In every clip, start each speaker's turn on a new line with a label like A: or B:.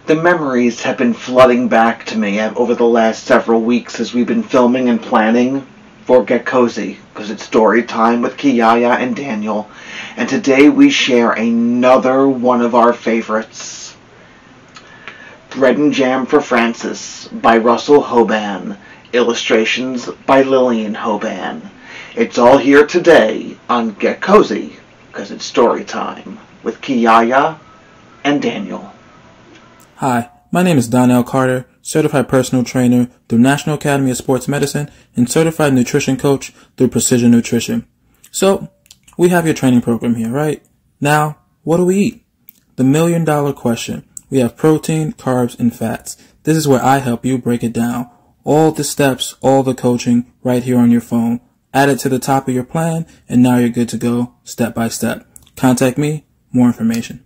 A: The memories have been flooding back to me over the last several weeks as we've been filming and planning for Get Kozy, because it's story time with Kiyaya and Daniel, and today we share another one of our favorites, Bread and Jam for Francis by Russell Hoban, illustrations by Lillian Hoban. It's all here today on Get Kozy, because it's story time with Kiyaya and Daniel.
B: Hi, my name is Daniel Carter, certified personal trainer through National Academy of Sports Medicine and certified nutrition coach through Precision Nutrition. So, we have your training program here, right? Now, what do we eat? The million-dollar question. We have protein, carbs, and fats. This is where I help you break it down. All the steps, all the coaching, right here on your phone. Add it to the top of your plan, and now you're good to go, step by step. Contact me, more information.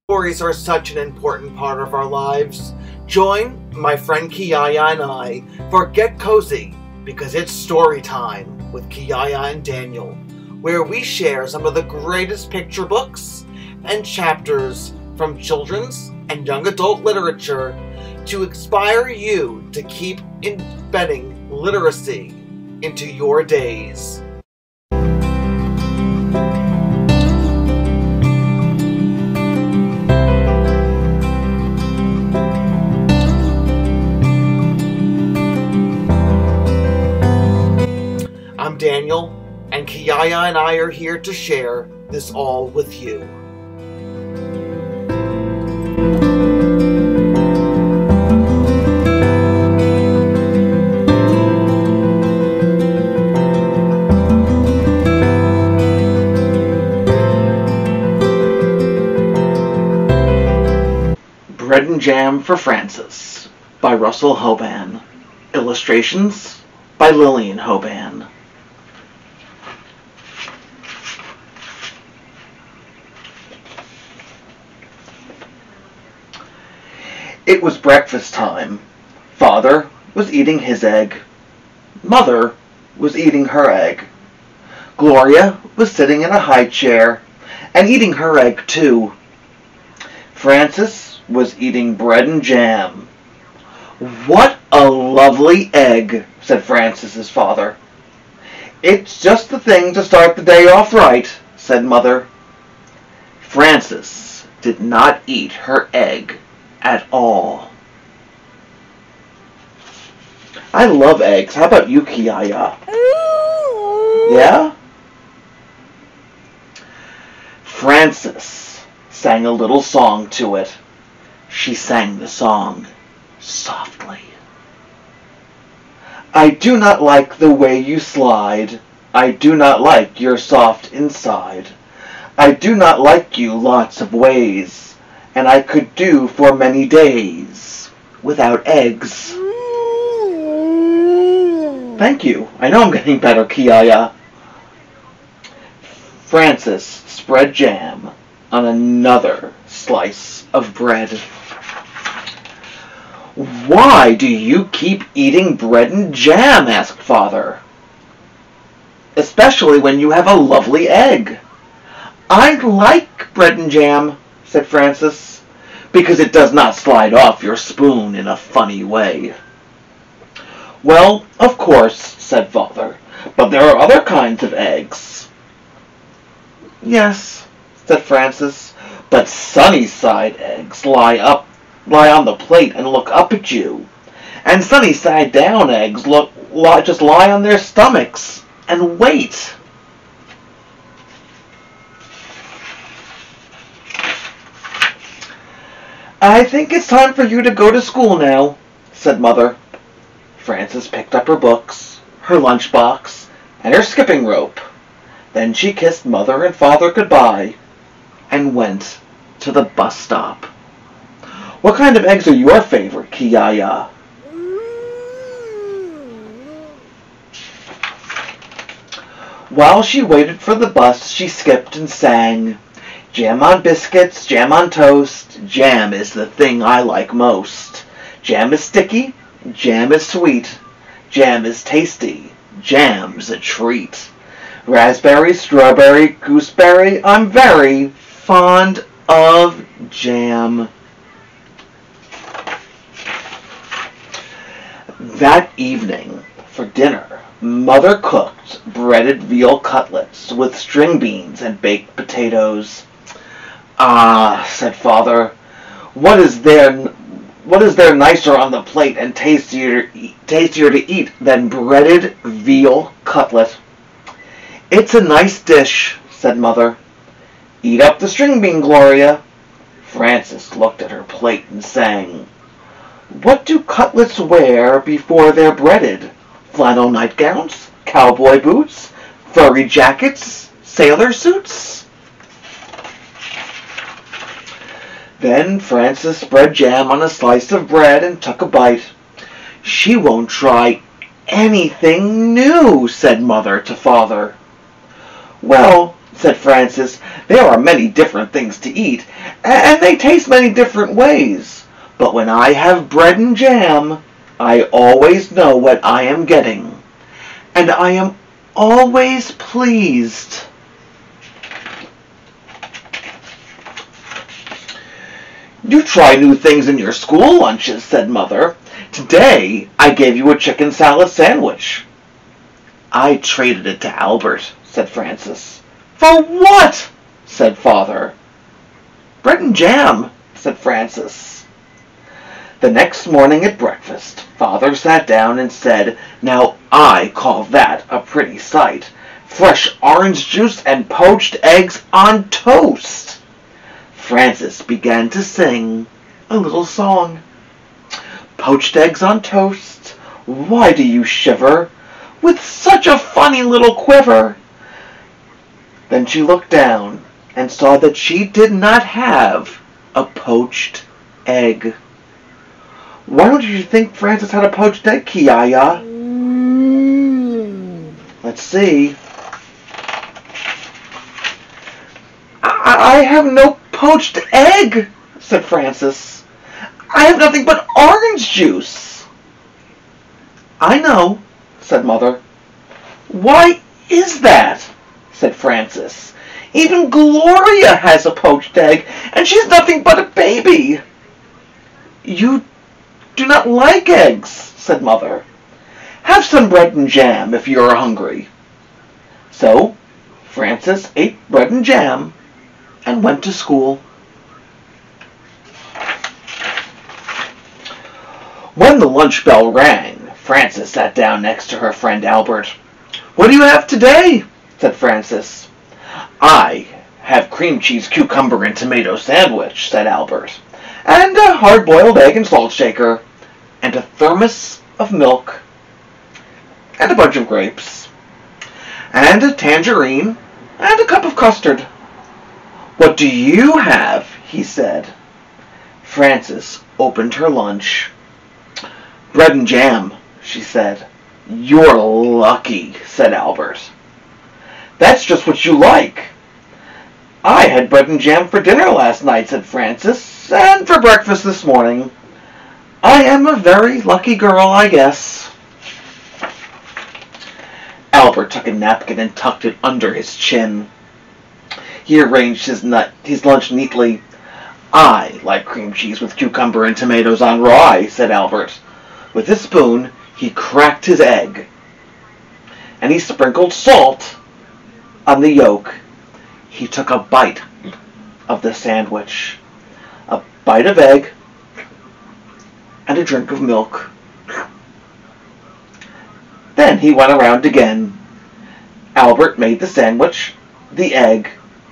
A: Stories are such an important part of our lives. Join my friend Kiyaya and I for Get Kozy, because it's story time with Kiyaya and Daniel, where we share some of the greatest picture books and chapters from children's and young adult literature to inspire you to keep embedding literacy into your days. I'm Daniel, and Kiyaya and I are here to share this all with you. Bread and Jam for Francis by Russell Hoban. Illustrations by Lillian Hoban. It was breakfast time. Father was eating his egg. Mother was eating her egg. Gloria was sitting in a high chair and eating her egg too. Francis was eating bread and jam. "What a lovely egg," said Francis's father. "It's just the thing to start the day off right," said Mother. Francis did not eat her egg at all. I love eggs. How about you, Kiyaya? Yeah? Francis sang a little song to it. She sang the song softly. "I do not like the way you slide. I do not like your soft inside. I do not like you lots of ways. And I could do for many days without eggs." Thank you. I know I'm getting better, Kiyaya. Francis spread jam on another slice of bread. "Why do you keep eating bread and jam?" asked Father. "Especially when you have a lovely egg." "I like bread and jam," said Francis, "because it does not slide off your spoon in a funny way." "Well, of course," said Father, "but there are other kinds of eggs." "Yes," said Francis, "but sunny side eggs lie on the plate and look up at you, and sunny side down eggs just lie on their stomachs and wait." "I think it's time for you to go to school now," said Mother. Frances picked up her books, her lunchbox, and her skipping rope. Then she kissed Mother and Father goodbye and went to the bus stop. "What kind of eggs are your favorite, Kiyaya?" While she waited for the bus, she skipped and sang, "Jam on biscuits, jam on toast, jam is the thing I like most. Jam is sticky, jam is sweet, jam is tasty, jam's a treat. Raspberry, strawberry, gooseberry, I'm very fond of jam." That evening, for dinner, Mother cooked breaded veal cutlets with string beans and baked potatoes. "Ah," said Father, "what is there nicer on the plate and tastier to eat than breaded veal cutlet?" "It's a nice dish," said Mother. "Eat up the string bean, Gloria." Frances looked at her plate and sang, "What do cutlets wear before they're breaded? Flannel nightgowns, cowboy boots, furry jackets, sailor suits?" Then Frances spread jam on a slice of bread and took a bite. "She won't try anything new," said Mother to Father. "Well," said Frances, "there are many different things to eat, and they taste many different ways. But when I have bread and jam, I always know what I am getting, and I am always pleased." "You try new things in your school lunches," said Mother. "Today I gave you a chicken salad sandwich." "I traded it to Albert," said Frances. "For what?" said Father. "Bread and jam," said Frances. The next morning at breakfast, Father sat down and said, "Now I call that a pretty sight. Fresh orange juice and poached eggs on toast." Frances began to sing a little song. "Poached eggs on toast, why do you shiver, with such a funny little quiver?" Then she looked down and saw that she did not have a poached egg. "Why don't you think Frances had a poached egg, Kiyaya?" "Let's see. I have no poached egg," said Frances. "I have nothing but orange juice." "I know," said Mother. "Why is that?" said Frances. "Even Gloria has a poached egg, and she's nothing but a baby." "You do not like eggs," said Mother. "Have some bread and jam if you are hungry." So Frances ate bread and jam and went to school. When the lunch bell rang, Frances sat down next to her friend Albert. "What do you have today?" said Frances. "I have cream cheese, cucumber, and tomato sandwich," said Albert, "and a hard-boiled egg and salt shaker, and a thermos of milk, and a bunch of grapes, and a tangerine, and a cup of custard." "What do you have?" he said. Frances opened her lunch. "Bread and jam," she said. "You're lucky," said Albert. "That's just what you like." "I had bread and jam for dinner last night," said Frances, "and for breakfast this morning. I am a very lucky girl, I guess." Albert took a napkin and tucked it under his chin. He arranged his lunch neatly. "I like cream cheese with cucumber and tomatoes on rye," said Albert. With a spoon, he cracked his egg, and he sprinkled salt on the yolk. He took a bite of the sandwich, a bite of egg, and a drink of milk. Then he went around again. Albert made the sandwich, the egg,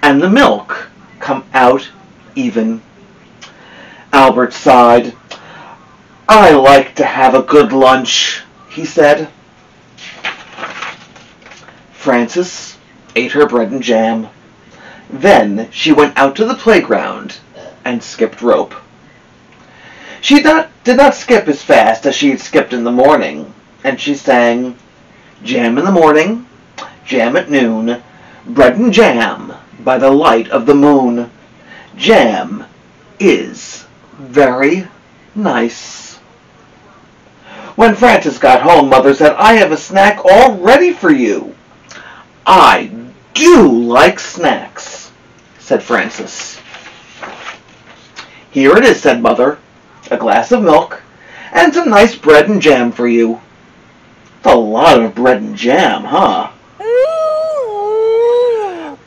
A: and the milk come out even. Albert sighed. "I like to have a good lunch," he said. Frances ate her bread and jam. Then she went out to the playground and skipped rope. She did not skip as fast as she had skipped in the morning, and she sang, "Jam in the morning, jam at noon, bread and jam by the light of the moon. Jam is very nice." When Frances got home, Mother said, "I have a snack all ready for you." "I do like snacks," said Frances. "Here it is," said Mother, "a glass of milk, and some nice bread and jam for you. That's a lot of bread and jam, huh?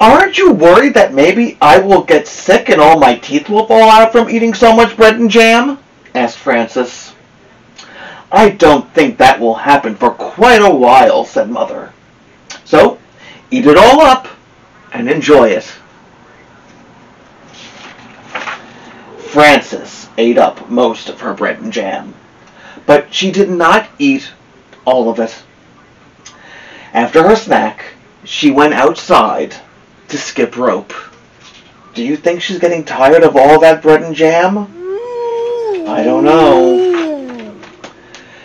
A: Aren't you worried that maybe I will get sick and all my teeth will fall out from eating so much bread and jam? Asked Frances. I don't think that will happen for quite a while, said Mother. So, eat it all up and enjoy it. Frances ate up most of her bread and jam, but she did not eat all of it. After her snack, she went outside to skip rope. Do you think she's getting tired of all that bread and jam? I don't know.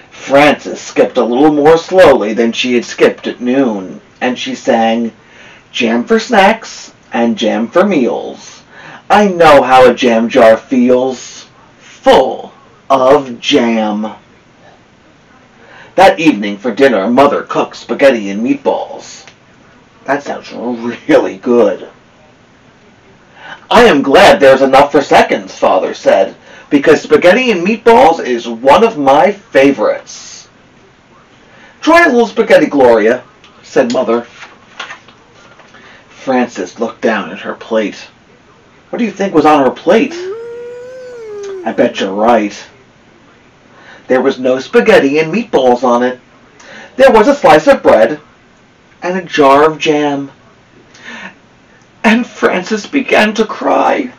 A: Frances skipped a little more slowly than she had skipped at noon, and she sang, "Jam for snacks and jam for meals. I know how a jam jar feels, full of jam." That evening for dinner, Mother cooked spaghetti and meatballs. That sounds really good. I am glad there's enough for seconds, Father said, because spaghetti and meatballs is one of my favorites. Try a little spaghetti, Gloria, said Mother. Frances looked down at her plate. What do you think was on her plate? I bet you're right. There was no spaghetti and meatballs on it. There was a slice of bread and a jar of jam. And Frances began to cry.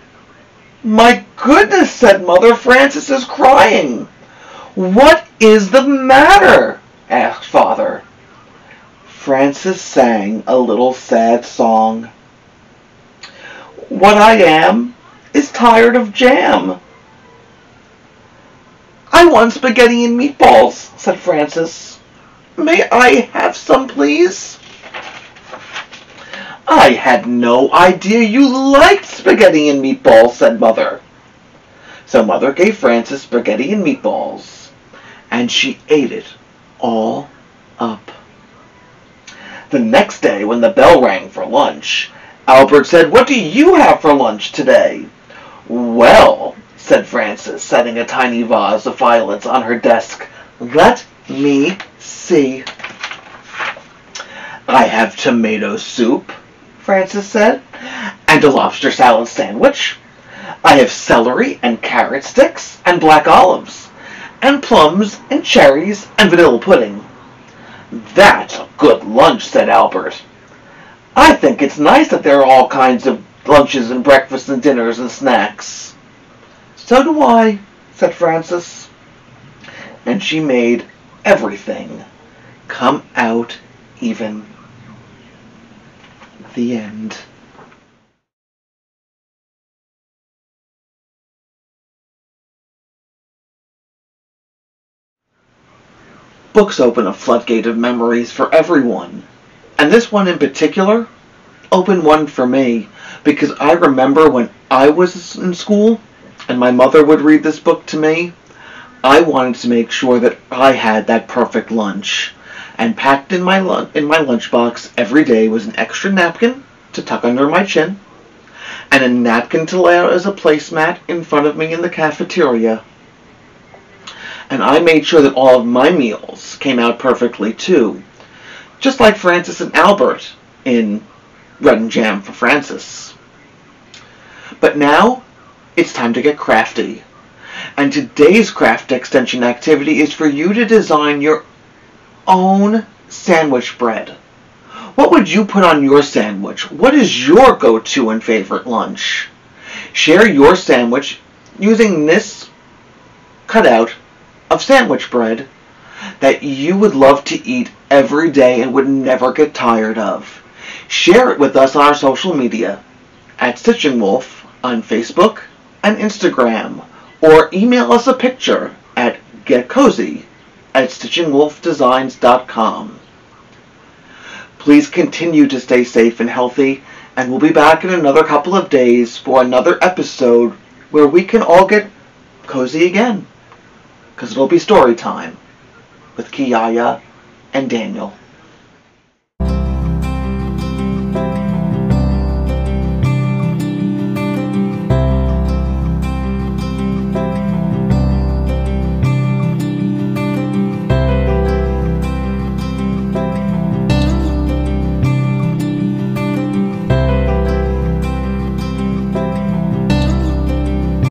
A: My goodness, said Mother, Frances is crying. What is the matter? Asked Father. Frances sang a little sad song. What I am is tired of jam. I want spaghetti and meatballs, said Frances. May I have some, please? I had no idea you liked spaghetti and meatballs, said Mother. So Mother gave Frances spaghetti and meatballs, and she ate it all up. The next day, when the bell rang for lunch, Albert said, What do you have for lunch today? Well, said Frances, setting a tiny vase of violets on her desk, let me see. I have tomato soup, Frances said, and a lobster salad sandwich. I have celery and carrot sticks and black olives, and plums and cherries and vanilla pudding. That's a good lunch, said Albert. I think it's nice that there are all kinds of lunches and breakfasts and dinners and snacks. So do I, said Frances. And she made everything come out even. The end. Books open a floodgate of memories for everyone, and this one in particular opened one for me, because I remember when I was in school and my mother would read this book to me, I wanted to make sure that I had that perfect lunch. And packed in my lunchbox every day was an extra napkin to tuck under my chin, and a napkin to lay out as a placemat in front of me in the cafeteria. And I made sure that all of my meals came out perfectly too, just like Frances and Albert in Bread and Jam for Frances. But now, it's time to get crafty. And today's craft extension activity is for you to design your own sandwich bread. What would you put on your sandwich? What is your go-to and favorite lunch? Share your sandwich using this cutout of sandwich bread that you would love to eat every day and would never get tired of. Share it with us on our social media at STITCHINGwolf on Facebook and Instagram, or email us a picture at getkozy@stitchingwolfdesigns.com. Please continue to stay safe and healthy, and we'll be back in another couple of days for another episode where we can all get cozy again, because it'll be story time with Kiyaya and Daniel.